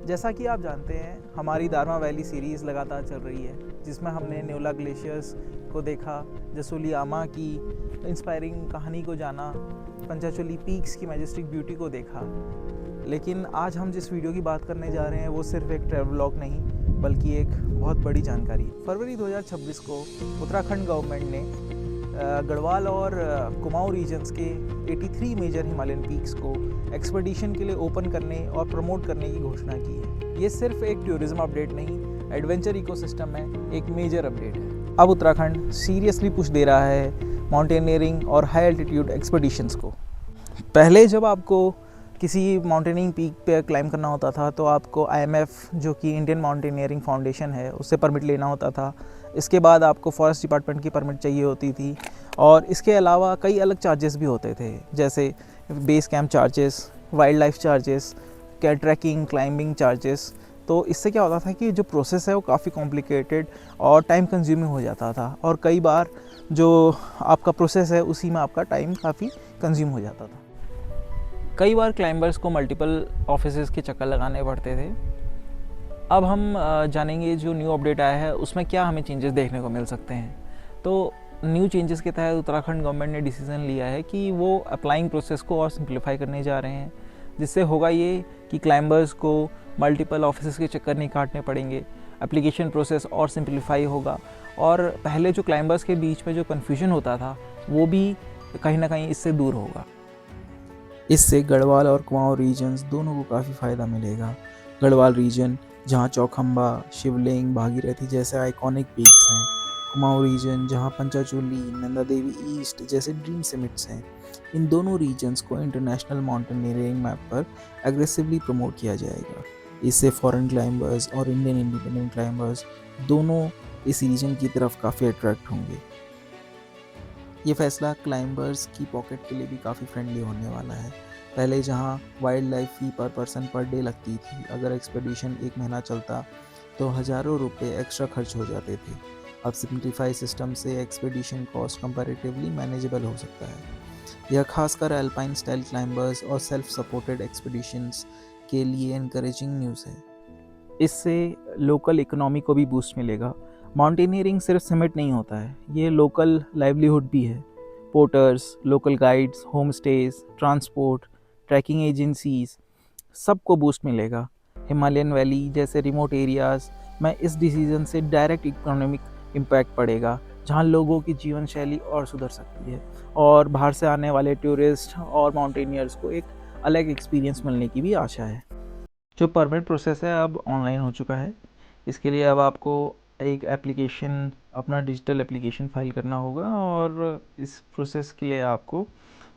जैसा कि आप जानते हैं, हमारी दारमा वैली सीरीज़ लगातार चल रही है, जिसमें हमने न्योला ग्लेशियर्स को देखा, जसोली आमा की इंस्पायरिंग कहानी को जाना, पंचाचोली पीक्स की मैजेस्टिक ब्यूटी को देखा। लेकिन आज हम जिस वीडियो की बात करने जा रहे हैं वो सिर्फ एक ट्रैवल व्लॉग नहीं, बल्कि एक बहुत बड़ी जानकारी। फरवरी 2026 को उत्तराखंड गवर्नमेंट ने गढ़वाल और कुमाऊं रीजन्स के 83 मेजर हिमालयन पीक्स को एक्सपेडिशन के लिए ओपन करने और प्रमोट करने की घोषणा की है। ये सिर्फ एक टूरिज्म अपडेट नहीं, एडवेंचर इकोसिस्टम में एक मेजर अपडेट है। अब उत्तराखंड सीरियसली पुश दे रहा है माउंटेनियरिंग और हाई एल्टीट्यूड एक्सपेडिशंस को। पहले जब आपको किसी माउंटेनिंग पीक पे क्लाइम करना होता था तो आपको आईएमएफ, जो कि इंडियन माउंटेनियरिंग फाउंडेशन है, उससे परमिट लेना होता था। इसके बाद आपको फॉरेस्ट डिपार्टमेंट की परमिट चाहिए होती थी, और इसके अलावा कई अलग चार्जेस भी होते थे, जैसे base camp charges, wildlife charges, trekking climbing charges. तो इससे क्या होता था कि जो प्रोसेस है वो काफ़ी कॉम्प्लिकेटेड और टाइम कंज्यूमिंग हो जाता था, और कई बार जो आपका प्रोसेस है उसी में आपका टाइम काफ़ी कंज्यूम हो जाता था। कई बार क्लाइंबर्स को मल्टीपल ऑफिसेज़ के चक्कर लगाने पड़ते थे। अब हम जानेंगे जो न्यू अपडेट आया है उसमें क्या हमें चेंजेस देखने को मिल सकते हैं। तो न्यू चेंजेस के तहत उत्तराखंड गवर्नमेंट ने डिसीज़न लिया है कि वो अप्लाइंग प्रोसेस को और सिंप्लीफाई करने जा रहे हैं, जिससे होगा ये कि क्लाइंबर्स को मल्टीपल ऑफिसेज़ के चक्कर नहीं काटने पड़ेंगे, एप्लीकेशन प्रोसेस और सिंप्लीफाई होगा, और पहले जो क्लाइंबर्स के बीच में जो कन्फ्यूजन होता था वो भी कहीं ना कहीं इससे दूर होगा। इससे गढ़वाल और कुमाऊं रीजन्स दोनों को काफ़ी फ़ायदा मिलेगा। गढ़वाल रीजन, जहां चौखंबा, शिवलिंग, भागीरथी जैसे आइकॉनिक पीक्स हैं। कुमाऊं रीजन, जहां पंचाचूली, नंदा देवी ईस्ट जैसे ड्रीम समिट्स हैं। इन दोनों रीजन्स को इंटरनेशनल माउंटेनियरिंग मैप पर एग्रेसिवली प्रमोट किया जाएगा। इससे फॉरेन क्लाइंबर्स और इंडियन इंडिपेंडेंट क्लाइंबर्स दोनों इस रीजन की तरफ काफ़ी अट्रैक्ट होंगे। ये फैसला क्लाइंबर्स की पॉकेट के लिए भी काफ़ी फ्रेंडली होने वाला है। पहले जहां वाइल्ड लाइफ फी पर पर्सन पर डे लगती थी, अगर एक्सपेडिशन एक महीना चलता तो हज़ारों रुपए एक्स्ट्रा खर्च हो जाते थे। अब सिंप्लीफाई सिस्टम से एक्सपेडिशन कॉस्ट कंपैरेटिवली मैनेजेबल हो सकता है। यह खासकर अल्पाइन स्टाइल क्लाइंबर्स और सेल्फ सपोर्टेड एक्सपेडिशंस के लिए एनकरेजिंग न्यूज़ है। इससे लोकल इकोनॉमी को भी बूस्ट मिलेगा। माउंटेनियरिंग सिर्फ समिट नहीं होता है, ये लोकल लाइवलीहुड भी है। Porters, local guides, home stays, transport, trekking agencies, सबको बूस्ट मिलेगा। हिमालयन वैली जैसे रिमोट एरियाज़ में इस डिसीजन से डायरेक्ट इकोनॉमिक इम्पैक्ट पड़ेगा, जहाँ लोगों की जीवन शैली और सुधर सकती है, और बाहर से आने वाले टूरिस्ट और माउंटेनियर्स को एक अलग एक्सपीरियंस मिलने की भी आशा है। जो परमिट प्रोसेस है अब ऑनलाइन हो चुका है। इसके लिए अब आपको एक एप्लीकेशन, अपना डिजिटल एप्लीकेशन फाइल करना होगा, और इस प्रोसेस के लिए आपको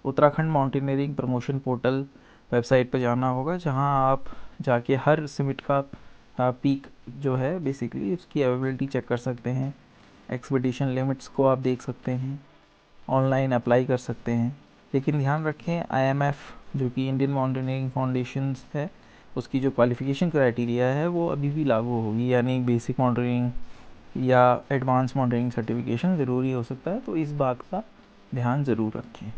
Uttarakhand mountaineering promotion portal website पर जाना होगा, जहां आप जाके हर समिट का पीक जो है बेसिकली उसकी अवेलेबिलिटी चेक कर सकते हैं। एक्सपेडिशन लिमिट्स को आप देख सकते हैं, ऑनलाइन अप्लाई कर सकते हैं। लेकिन ध्यान रखें, आईएमएफ जो कि इंडियन माउंटेनियरिंग फाउंडेशन है, उसकी जो क्वालिफ़िकेशन क्राइटेरिया है वो अभी भी लागू होगी, यानी बेसिक माउंटेनियरिंग या एडवांस माउंटेनियरिंग सर्टिफिकेशन ज़रूरी हो सकता है, तो इस बात का ध्यान ज़रूर रखें।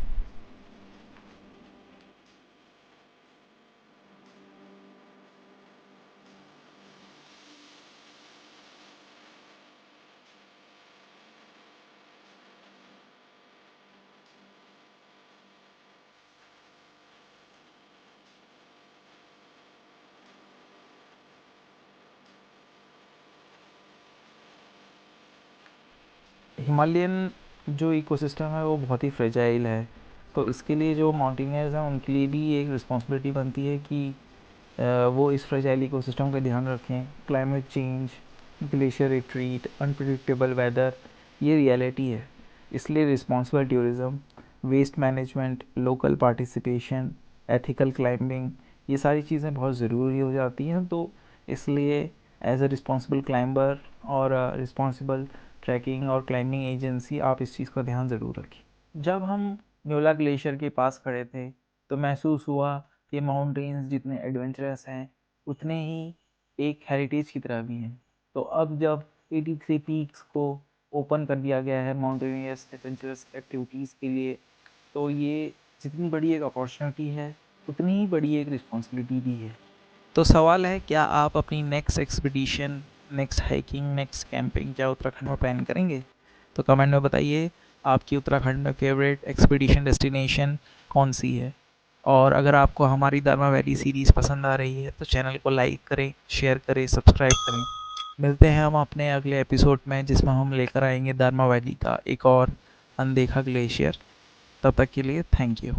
हिमालयन जो इकोसिस्टम है वो बहुत ही फ्रेजाइल है, तो इसके लिए जो माउंटेनियर्स हैं उनके लिए भी एक रिस्पॉन्सिबिलिटी बनती है कि वो इस फ्रेजाइल इकोसिस्टम का ध्यान रखें। Climate change, glacier retreat, unpredictable weather, ये रियलिटी है। इसलिए responsible tourism, waste management, local participation, ethical climbing, ये सारी चीज़ें बहुत ज़रूरी हो जाती हैं। तो इसलिए एज अ रिस्पॉन्सिबल क्लाइंबर और रिस्पॉन्सिबल ट्रैकिंग और क्लाइंबिंग एजेंसी आप इस चीज़ का ध्यान ज़रूर रखें। जब हम न्योला ग्लेशियर के पास खड़े थे तो महसूस हुआ कि माउंटेन्स जितने एडवेंचरस हैं उतने ही एक हेरिटेज की तरह भी हैं। तो अब जब 83 पीक्स को ओपन कर दिया गया है माउंटेनियस एडवेंचरस एक्टिविटीज़ के लिए, तो ये जितनी बड़ी एक अपॉर्चुनिटी है उतनी ही बड़ी एक रिस्पॉन्सिबिलिटी भी है। तो सवाल है, क्या आप अपनी next expedition, next hiking, next camping क्या उत्तराखंड में प्लान करेंगे? तो कमेंट में बताइए आपकी उत्तराखंड में फेवरेट एक्सपीडिशन डेस्टिनेशन कौन सी है। और अगर आपको हमारी दारमा वैली सीरीज़ पसंद आ रही है तो चैनल को लाइक करें, शेयर करें, सब्सक्राइब करें। मिलते हैं हम अपने अगले एपिसोड में, जिसमें हम लेकर आएंगे दारमा वैली का एक और अनदेखा ग्लेशियर। तब तक के लिए थैंक यू।